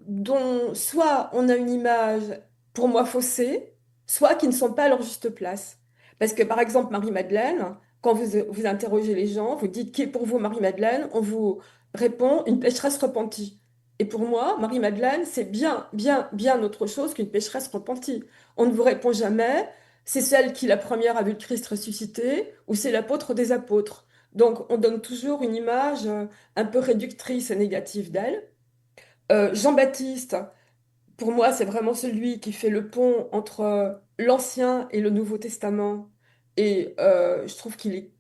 dont soit on a une image pour moi faussée, soit qui ne sont pas à leur juste place. Parce que par exemple, Marie-Madeleine, quand vous interrogez les gens, vous dites qui est pour vous Marie-Madeleine, on vous répond une pécheresse repentie. Et pour moi, Marie-Madeleine, c'est bien, bien, bien autre chose qu'une pécheresse repentie. On ne vous répond jamais, c'est celle qui la première a vu le Christ ressuscité, ou c'est l'apôtre des apôtres. Donc on donne toujours une image un peu réductrice et négative d'elle. Jean-Baptiste, pour moi, c'est vraiment celui qui fait le pont entre l'Ancien et le Nouveau Testament. Et je trouve qu'il n'est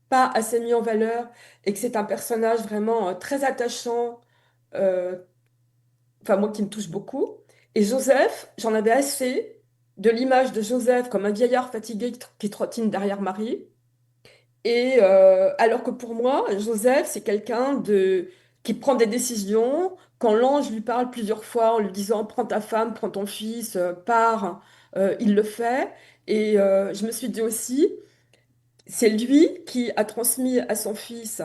pas assez mis en valeur et que c'est un personnage vraiment très attachant, euh, enfin moi qui me touche beaucoup. Et Joseph, j'en avais assez de l'image de Joseph comme un vieillard fatigué qui trottine derrière Marie. Et alors que pour moi, Joseph, c'est quelqu'un qui prend des décisions. Quand l'ange lui parle plusieurs fois en lui disant prends ta femme, prends ton fils, pars, il le fait. Et je me suis dit aussi, c'est lui qui a transmis à son fils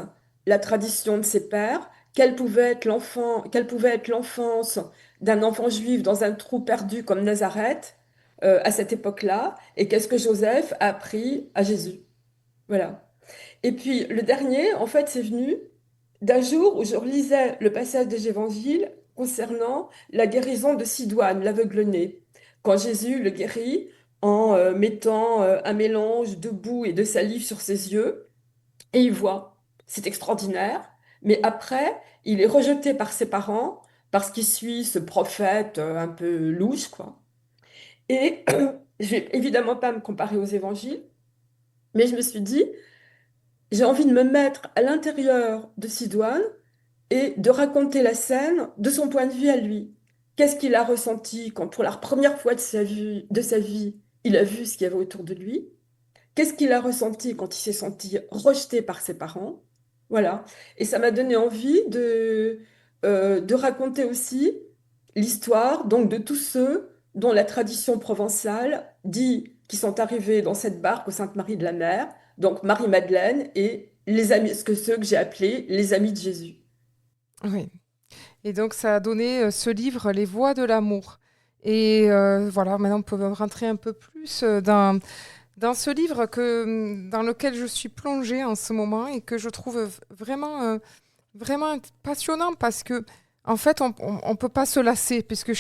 la tradition de ses pères. Quelle pouvait être l'enfance d'un enfant juif dans un trou perdu comme Nazareth à cette époque-là, et qu'est-ce que Joseph a appris à Jésus. Voilà. Et puis le dernier, en fait, c'est venu d'un jour où je relisais le passage des évangiles concernant la guérison de Sidoine, l'aveugle-né. Quand Jésus le guérit en mettant un mélange de boue et de salive sur ses yeux, et il voit. C'est extraordinaire. Mais après, il est rejeté par ses parents parce qu'il suit ce prophète un peu louche, quoi. Et je vais évidemment pas me comparer aux évangiles, mais je me suis dit, j'ai envie de me mettre à l'intérieur de Sidoine et de raconter la scène de son point de vue à lui. Qu'est-ce qu'il a ressenti quand, pour la première fois de sa vie, il a vu ce qu'il y avait autour de lui? Qu'est-ce qu'il a ressenti quand il s'est senti rejeté par ses parents? Voilà. Et ça m'a donné envie de raconter aussi l'histoire donc de tous ceux dont la tradition provençale dit qui sont arrivés dans cette barque au Sainte-Marie de la Mer, donc Marie-Madeleine et les amis, ceux que j'ai appelés les amis de Jésus. Oui. Et donc, ça a donné ce livre, Les Voix de l'amour. Et voilà, maintenant, on peut rentrer un peu plus dans ce livre dans lequel je suis plongée en ce moment et que je trouve vraiment passionnant parce que, en fait, on peut pas se lasser puisque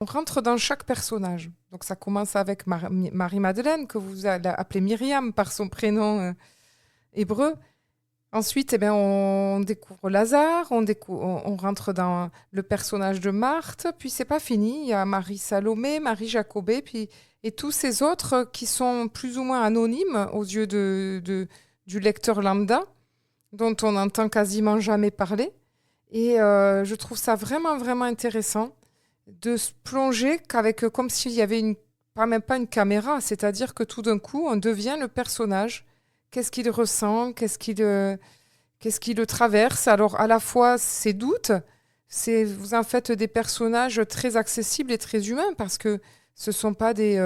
on rentre dans chaque personnage. Donc, ça commence avec Marie-Madeleine, que vous allez appeler Myriam par son prénom hébreu. Ensuite, eh bien, on découvre Lazare, on rentre dans le personnage de Marthe, puis c'est pas fini, il y a Marie-Salomé, Marie-Jacobée, puis et tous ces autres qui sont plus ou moins anonymes aux yeux du lecteur lambda, dont on n'entend quasiment jamais parler. Et je trouve ça vraiment intéressant de se plonger comme s'il y avait pas même pas une caméra, c'est-à-dire que tout d'un coup, on devient le personnage. Qu'est-ce qu'il ressent? Qu'est-ce qui le traverse? Alors, à la fois, ses doutes, vous en faites des personnages très accessibles et très humains parce que ce ne sont pas des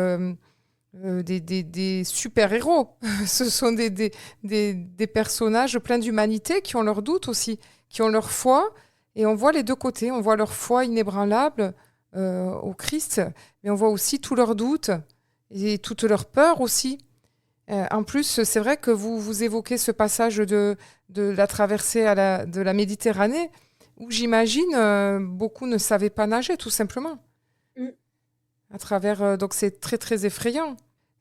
super-héros. Ce sont des personnages pleins d'humanité qui ont leurs doutes aussi, qui ont leur foi. Et on voit les deux côtés. On voit leur foi inébranlable au Christ, mais on voit aussi tous leurs doutes et toutes leurs peurs aussi. En plus, c'est vrai que vous évoquez ce passage de la traversée de la Méditerranée, où j'imagine beaucoup ne savaient pas nager, tout simplement. Mm. Donc c'est très effrayant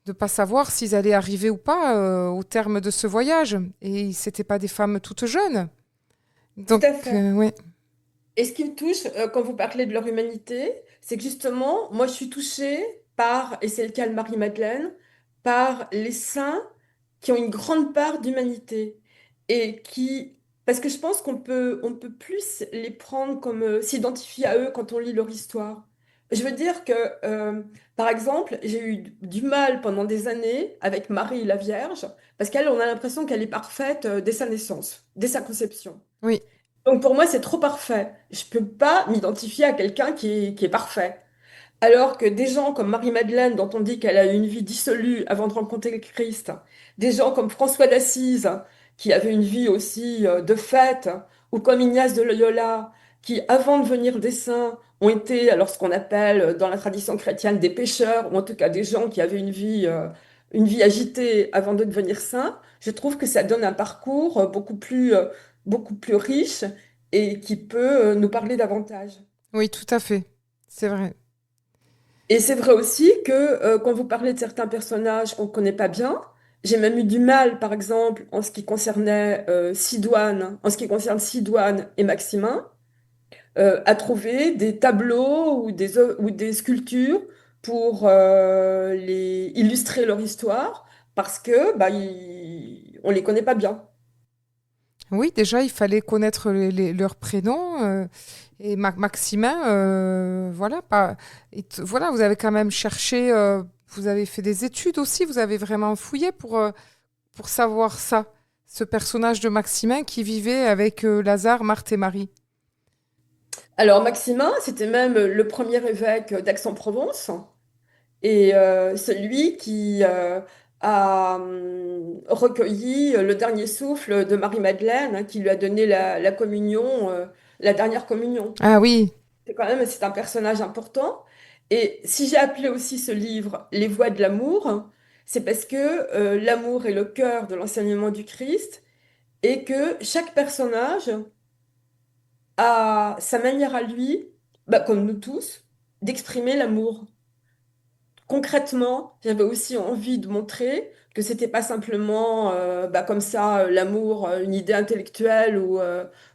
de ne pas savoir s'ils allaient arriver ou pas au terme de ce voyage. Et c'était pas des femmes toutes jeunes. Tout Donc, à fait. oui. Et ce qui me touche quand vous parlez de leur humanité, c'est que justement, moi je suis touchée par, et c'est le cas de Marie-Madeleine, par les saints qui ont une grande part d'humanité et qui, parce que je pense on peut plus les prendre comme, s'identifier à eux quand on lit leur histoire. Je veux dire que, par exemple, j'ai eu du mal pendant des années avec Marie la Vierge, parce qu'elle, on a l'impression qu'elle est parfaite dès sa naissance, dès sa conception. Oui. Donc pour moi, c'est trop parfait. Je peux pas m'identifier à quelqu'un qui est parfait. Alors que des gens comme Marie-Madeleine, dont on dit qu'elle a eu une vie dissolue avant de rencontrer le Christ, des gens comme François d'Assise, qui avait une vie aussi de fête, ou comme Ignace de Loyola, qui, avant de devenir des saints, ont été, alors ce qu'on appelle dans la tradition chrétienne des pécheurs, ou en tout cas des gens qui avaient une vie agitée avant de devenir saints, je trouve que ça donne un parcours beaucoup plus riche et qui peut nous parler davantage. Oui, tout à fait. C'est vrai. Et c'est vrai aussi que quand vous parlez de certains personnages qu'on ne connaît pas bien, j'ai même eu du mal, par exemple, en ce qui concernait Sidoine, en ce qui concerne Sidoine et Maximin, à trouver des tableaux ou des sculptures pour illustrer leur histoire, parce que on les connaît pas bien. Oui, déjà, il fallait connaître leurs prénoms. Et Maximin, voilà, voilà, vous avez quand même cherché, vous avez fait des études aussi, vous avez vraiment fouillé pour savoir ça, ce personnage de Maximin qui vivait avec Lazare, Marthe et Marie. Alors Maximin, c'était même le premier évêque d'Aix-en-Provence. Et celui qui a recueilli le dernier souffle de Marie-Madeleine, hein, qui lui a donné la communion, la dernière communion. Ah oui, C'est un personnage important. Et si j'ai appelé aussi ce livre Les Voix de l'amour, c'est parce que l'amour est le cœur de l'enseignement du Christ et que chaque personnage a sa manière à lui, comme nous tous, d'exprimer l'amour concrètement, j'avais aussi envie de montrer que c'était pas simplement comme ça l'amour, une idée intellectuelle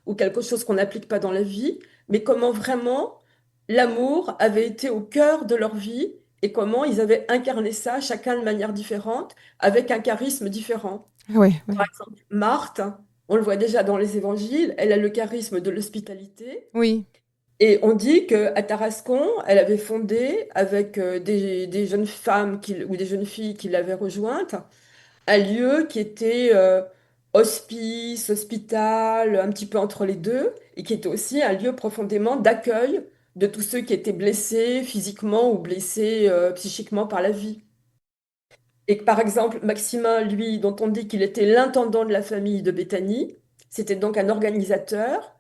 ou quelque chose qu'on n'applique pas dans la vie, mais comment vraiment l'amour avait été au cœur de leur vie et comment ils avaient incarné ça, chacun de manière différente, avec un charisme différent. Oui, Par oui. exemple, Marthe, on le voit déjà dans les évangiles, elle a le charisme de l'hospitalité. Oui, Et on dit qu'à Tarascon, elle avait fondé avec des jeunes femmes ou des jeunes filles qui l'avaient rejointe, un lieu qui était hospice, hospital, un petit peu entre les deux, et qui était aussi un lieu profondément d'accueil de tous ceux qui étaient blessés physiquement ou blessés psychiquement par la vie. Et que, par exemple, Maximin, lui, dont on dit qu'il était l'intendant de la famille de Béthanie, c'était donc un organisateur.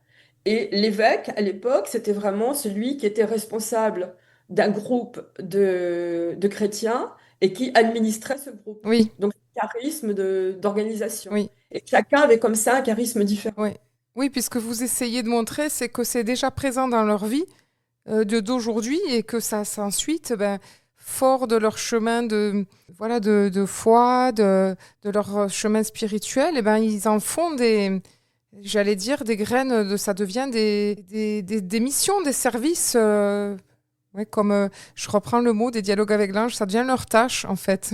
Et l'évêque, à l'époque, c'était vraiment celui qui était responsable d'un groupe de chrétiens et qui administrait ce groupe. oui, Donc, charisme d'organisation. oui, Et chacun avait comme ça un charisme différent. oui. Oui, puisque vous essayez de montrer, c'est que c'est déjà présent dans leur vie d'aujourd'hui et que ça, ensuite, ben, fort de leur chemin de, voilà, de foi, de leur chemin spirituel, et ben, ils en font des, j'allais dire, des graines, ça devient des missions, des services, ouais, comme je reprends le mot des dialogues avec l'ange, ça devient leur tâche, en fait.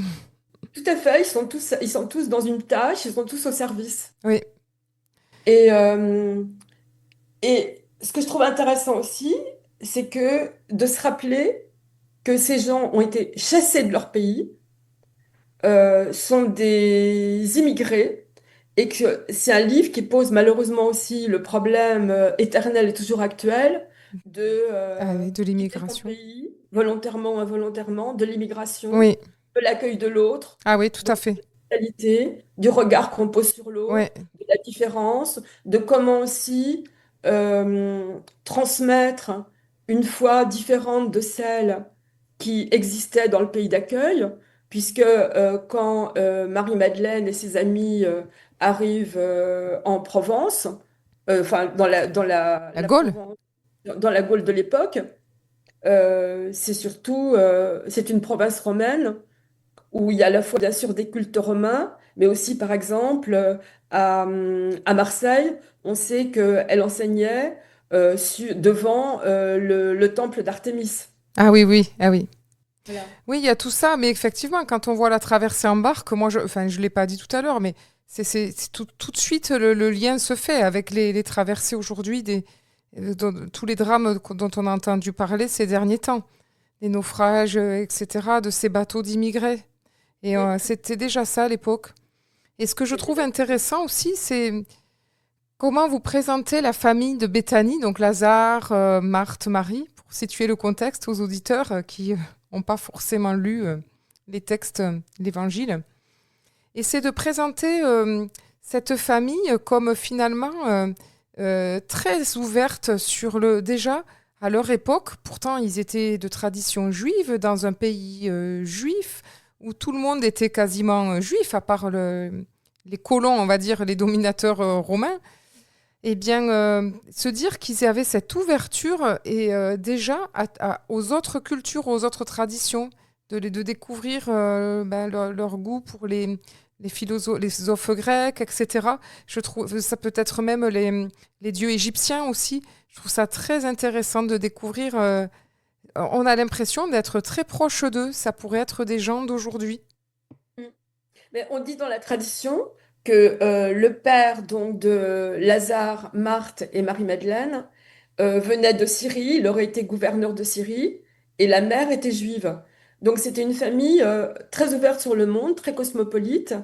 Tout à fait, ils sont tous dans une tâche, ils sont tous au service. Oui, Et, et ce que je trouve intéressant aussi, c'est que de se rappeler que ces gens ont été chassés de leur pays, sont des immigrés, et que c'est un livre qui pose malheureusement aussi le problème éternel et toujours actuel de oui, de quitter son l'immigration. pays, volontairement ou involontairement, de l'immigration, Oui, de l'accueil de l'autre, ah oui, tout de à fait. l'hospitalité, du regard qu'on pose sur Ouais, l'autre, de la différence, de comment aussi transmettre une foi différente de celle qui existait dans le pays d'accueil, puisque quand Marie-Madeleine et ses amis arrivent en Provence, enfin la la Gaule. Provence, dans la Gaule de l'époque, c'est surtout c'est une province romaine où il y a à la fois bien sûr des cultes romains, mais aussi par exemple à Marseille, on sait qu'elle enseignait devant le temple d'Artémis. Ah oui, oui, ah oui. Voilà. Oui, il y a tout ça, mais effectivement, quand on voit la traversée en barque, moi, enfin, je l'ai pas dit tout à l'heure, mais c'est tout de suite le lien se fait avec les traversées aujourd'hui, tous les drames dont on a entendu parler ces derniers temps, les naufrages, etc., de ces bateaux d'immigrés. Et Oui, c'était déjà ça à l'époque. Et ce que je c'est trouve exactement. intéressant aussi, c'est comment vous présentez la famille de Béthanie, donc Lazare, Marthe, Marie, pour situer le contexte aux auditeurs qui n'ont pas forcément lu les textes, l'Évangile. Et c'est de présenter cette famille comme finalement très ouverte sur le... Déjà, à leur époque, pourtant ils étaient de tradition juive, dans un pays juif, où tout le monde était quasiment juif, à part les colons, on va dire, les dominateurs romains. Eh bien, se dire qu'ils avaient cette ouverture et déjà aux autres cultures, aux autres traditions, de découvrir ben, leur goût pour les philosophes grecs, etc. Je trouve ça peut être même les dieux égyptiens aussi. Je trouve ça très intéressant de découvrir. On a l'impression d'être très proche d'eux. Ça pourrait être des gens d'aujourd'hui. Mm. Mais on dit dans la tradition que le père donc de Lazare, Marthe et Marie-Madeleine venait de Syrie, il aurait été gouverneur de Syrie, et la mère était juive. Donc c'était une famille très ouverte sur le monde, très cosmopolite.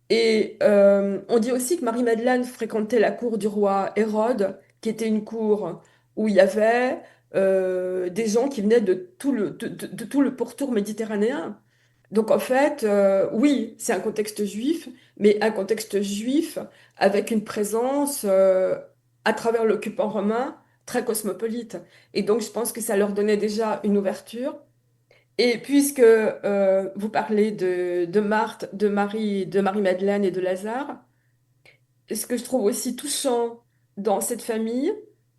Et on dit aussi que Marie-Madeleine fréquentait la cour du roi Hérode, qui était une cour où il y avait des gens qui venaient de tout le pourtour méditerranéen. Donc en fait, oui, c'est un contexte juif, mais un contexte juif avec une présence à travers l'occupant romain très cosmopolite. Et donc je pense que ça leur donnait déjà une ouverture. Et puisque vous parlez de Marthe, de Marie, de Marie-Madeleine et de Lazare, ce que je trouve aussi touchant dans cette famille,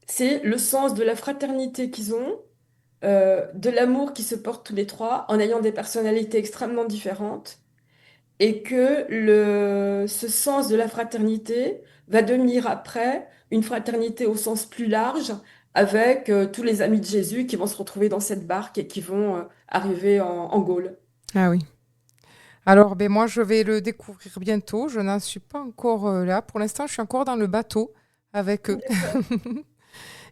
c'est le sens de la fraternité qu'ils ont, de l'amour qui se portent tous les trois en ayant des personnalités extrêmement différentes et que ce sens de la fraternité va devenir après une fraternité au sens plus large avec tous les amis de Jésus qui vont se retrouver dans cette barque et qui vont arriver en Gaule. Ah oui. Alors, ben moi, je vais le découvrir bientôt. Je n'en suis pas encore là. Pour l'instant, je suis encore dans le bateau avec eux. D'accord.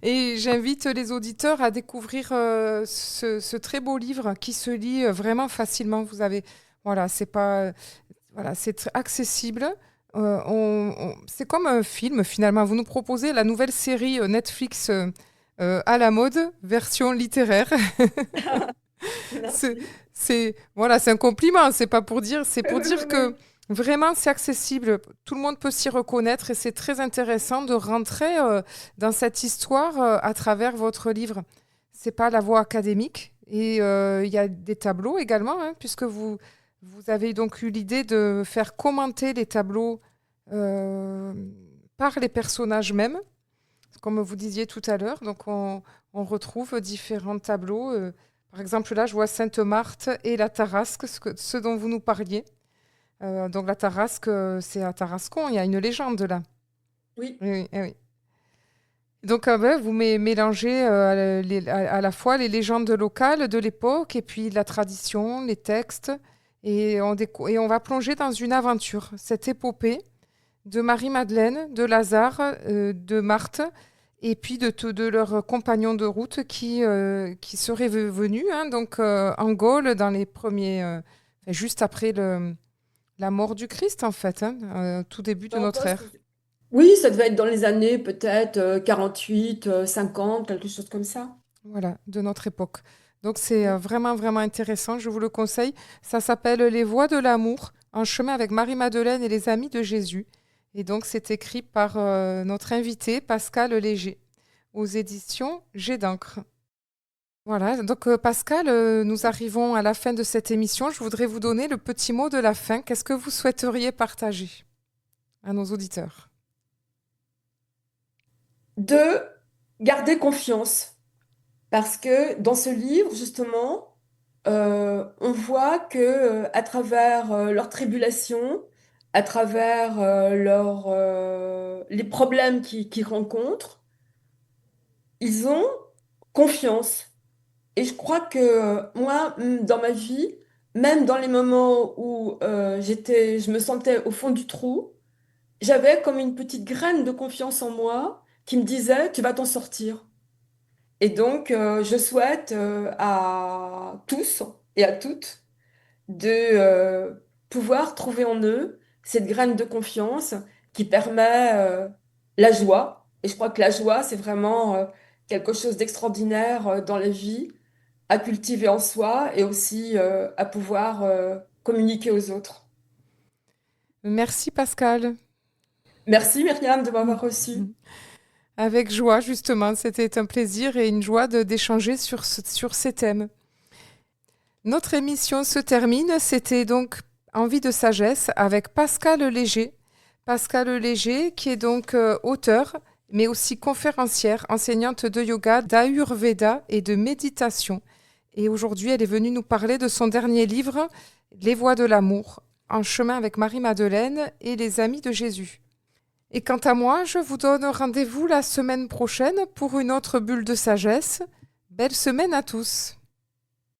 Et j'invite les auditeurs à découvrir ce très beau livre qui se lit vraiment facilement. Vous avez, voilà, c'est pas, voilà, accessible. C'est comme un film finalement. Vous nous proposez la nouvelle série Netflix à la mode, version littéraire. C'est, Merci. voilà, c'est un compliment. C'est pas pour dire, c'est Oui, pour oui, dire oui, que vraiment c'est accessible. Tout le monde peut s'y reconnaître et c'est très intéressant de rentrer dans cette histoire à travers votre livre. C'est pas la voie académique et il y a des tableaux également, hein, puisque vous avez donc eu l'idée de faire commenter les tableaux euh, par les personnages mêmes, comme vous disiez tout à l'heure. Donc on retrouve différents tableaux. Par exemple, là, je vois Sainte-Marthe et la Tarasque, ce dont vous nous parliez. Donc la Tarasque, c'est à Tarascon, il y a une légende là. oui. Oui, oui, eh oui. Donc ben, vous mélangez à la fois les légendes locales de l'époque et puis la tradition, les textes. Et on va plonger dans une aventure, cette épopée de Marie-Madeleine, de Lazare, de Marthe, et puis de leurs compagnons de route qui seraient venus hein, donc, en Gaule dans les premiers, juste après la mort du Christ, en fait, hein, tout début de Non, notre ère. oui, ça devait être dans les années peut-être 48, 50, quelque chose comme ça. Voilà, de notre époque. Donc c'est Oui. vraiment, vraiment intéressant, je vous le conseille. Ça s'appelle Les Voies de l'amour, en chemin avec Marie-Madeleine et les amis de Jésus. Et donc c'est écrit par notre invité Pascal Léger, aux éditions Jet d'encre. Voilà, donc Pascal, nous arrivons à la fin de cette émission. Je voudrais vous donner le petit mot de la fin. Qu'est-ce que vous souhaiteriez partager à nos auditeurs? De garder confiance. Parce que dans ce livre, justement, on voit que à travers leurs tribulations, à travers les problèmes qu'ils rencontrent, ils ont confiance. Et je crois que moi, dans ma vie, même dans les moments où je me sentais au fond du trou, j'avais comme une petite graine de confiance en moi qui me disait, tu vas t'en sortir. Et donc, je souhaite à tous et à toutes de pouvoir trouver en eux cette graine de confiance qui permet la joie. Et je crois que la joie, c'est vraiment quelque chose d'extraordinaire dans la vie, à cultiver en soi et aussi à pouvoir communiquer aux autres. Merci Pascal. Merci Myriam de m'avoir reçu. Avec joie, justement. C'était un plaisir et une joie d'échanger sur ces thèmes. Notre émission se termine. C'était donc Envie de sagesse avec Pascal Léger. Pascal Léger, qui est donc auteur, mais aussi conférencière, enseignante de yoga, d'Ayurveda et de méditation. Et aujourd'hui, elle est venue nous parler de son dernier livre, Les Voies de l'amour, en chemin avec Marie-Madeleine et les amis de Jésus. Et quant à moi, je vous donne rendez-vous la semaine prochaine pour une autre bulle de sagesse. Belle semaine à tous!